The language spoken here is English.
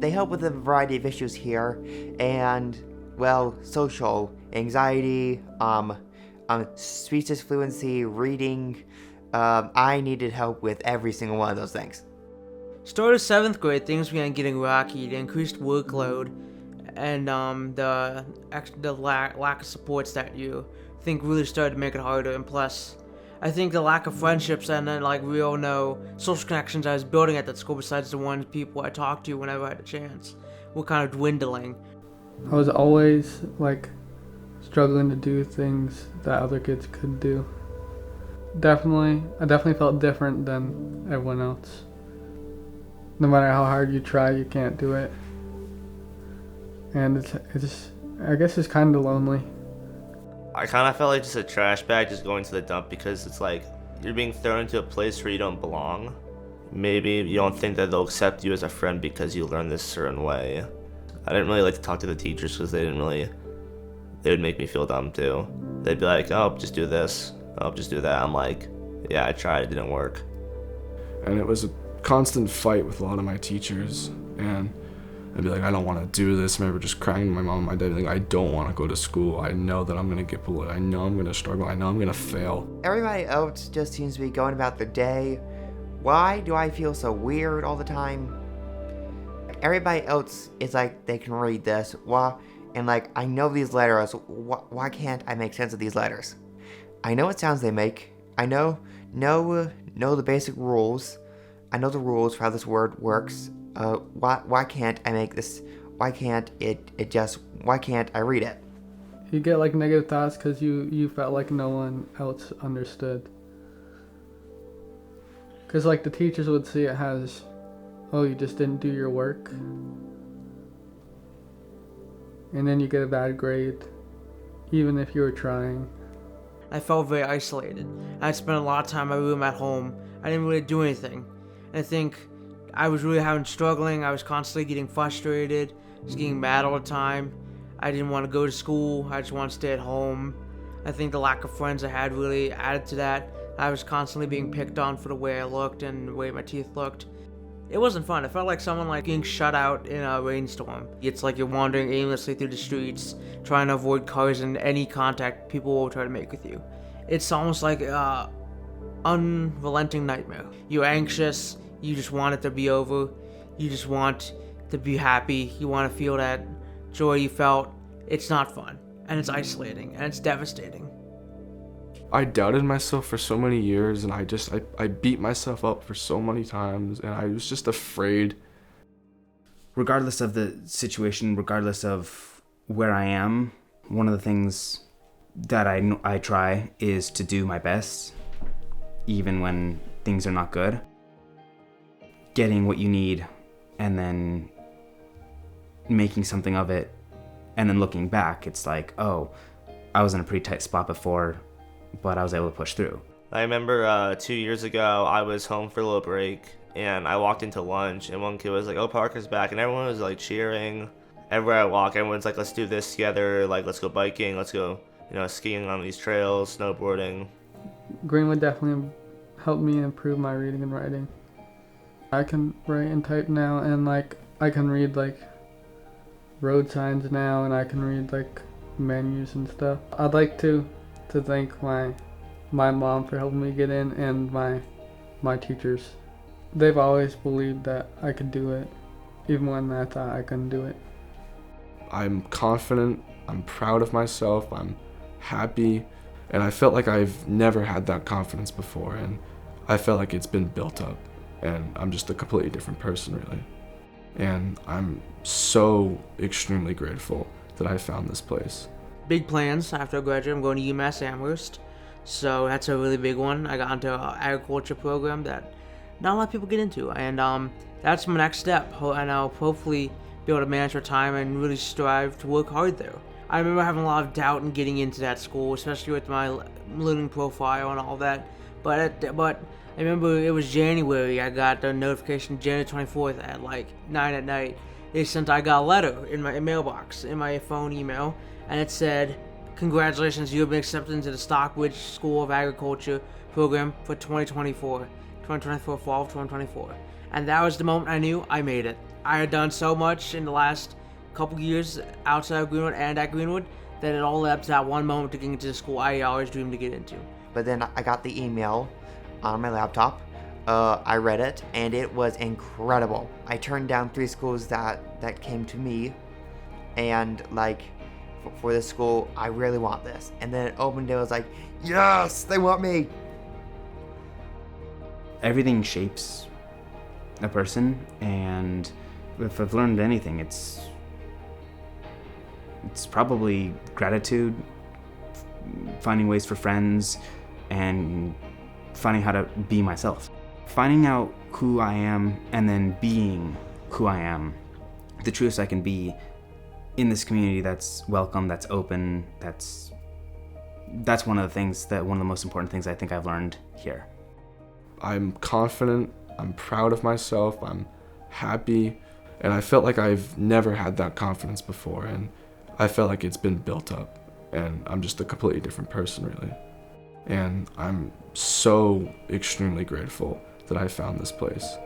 they help with a variety of issues here, and, well, social, anxiety, speech fluency, reading. I needed help with every single one of those things. Start of 7th grade, things began getting rocky. The increased workload and the lack of supports that you think really started to make it harder. And plus, I think the lack of friendships and then real social connections I was building at that school, besides the ones people I talked to whenever I had a chance, were kind of dwindling. I was always struggling to do things that other kids could do. I definitely felt different than everyone else. No matter how hard you try, you can't do it. And I guess it's kind of lonely. I kind of felt like just a trash bag just going to the dump, because it's like you're being thrown into a place where you don't belong. Maybe you don't think that they'll accept you as a friend because you learn this certain way. I didn't really like to talk to the teachers because they would make me feel dumb too. They'd be like, oh, just do this. Oh, just do that. I'm like, yeah, I tried, it didn't work. And it was a constant fight with a lot of my teachers, and I'd be like, I don't want to do this. I remember just crying to my mom and my dad, like, I don't want to go to school. I know that I'm going to get bullied. I know I'm going to struggle. I know I'm going to fail. Everybody else just seems to be going about their day. Why do I feel so weird all the time? Everybody else is like, they can read this. Why? And I know these letters. Why can't I make sense of these letters? I know what sounds they make. I know the basic rules. I know the rules for how this word works. Why can't I make this? Why can't why can't I read it? You get negative thoughts because you felt like no one else understood. Because the teachers would see it as, oh, you just didn't do your work. And then you get a bad grade, even if you were trying. I felt very isolated. I spent a lot of time in my room at home. I didn't really do anything. And I think I was really struggling. I was constantly getting frustrated, just getting mad all the time. I didn't want to go to school. I just wanted to stay at home. I think the lack of friends I had really added to that. I was constantly being picked on for the way I looked and the way my teeth looked. It wasn't fun. It felt like someone being shut out in a rainstorm. It's like you're wandering aimlessly through the streets, trying to avoid cars and any contact people will try to make with you. It's almost like an unrelenting nightmare. You're anxious. You just want it to be over. You just want to be happy. You want to feel that joy you felt. It's not fun. And it's isolating. And it's devastating. I doubted myself for so many years, and I beat myself up for so many times, and I was just afraid. Regardless of the situation, regardless of where I am, one of the things that I try is to do my best, even when things are not good. Getting what you need, and then making something of it, and then looking back, it's like, oh, I was in a pretty tight spot before, but I was able to push through. I remember 2 years ago, I was home for a little break, and I walked into lunch, and one kid was like, oh, Parker's back, and everyone was cheering. Everywhere I walk, everyone's like, let's do this together, let's go biking, let's go, skiing on these trails, snowboarding. Greenwood definitely helped me improve my reading and writing. I can write and type now, and I can read road signs now, and I can read menus and stuff. I'd like to thank my mom for helping me get in, and my teachers. They've always believed that I could do it, even when I thought I couldn't do it. I'm confident, I'm proud of myself, I'm happy, and I felt like I've never had that confidence before, and I felt like it's been built up, and I'm just a completely different person, really. And I'm so extremely grateful that I found this place. Big plans after I graduate. I'm going to UMass Amherst, so that's a really big one. I got into an agriculture program that not a lot of people get into, and that's my next step, and I'll hopefully be able to manage my time and really strive to work hard there. I remember having a lot of doubt in getting into that school, especially with my learning profile and all that, but I remember it was January. I got the notification January 24th at 9 at night. I got a letter in my mailbox, in my phone email, and it said, congratulations, you have been accepted into the Stockbridge School of Agriculture program for 2024 fall of 2024. And that was the moment I knew I made it. I had done so much in the last couple years outside of Greenwood and at Greenwood that it all led up to that one moment to get into the school I always dreamed to get into. But then I got the email on my laptop. I read it, and it was incredible. I turned down 3 schools that came to me, and like for this school, I really want this. And then it opened, it was like, yes, they want me. Everything shapes a person, and if I've learned anything, it's probably gratitude, finding ways for friends, and finding how to be myself. Finding out who I am and then being who I am, the truest I can be in this community that's welcome, that's open, that's one of the most important things I think I've learned here. I'm confident, I'm proud of myself, I'm happy, and I felt like I've never had that confidence before, and I felt like it's been built up, and I'm just a completely different person, really. And I'm so extremely grateful that I found this place.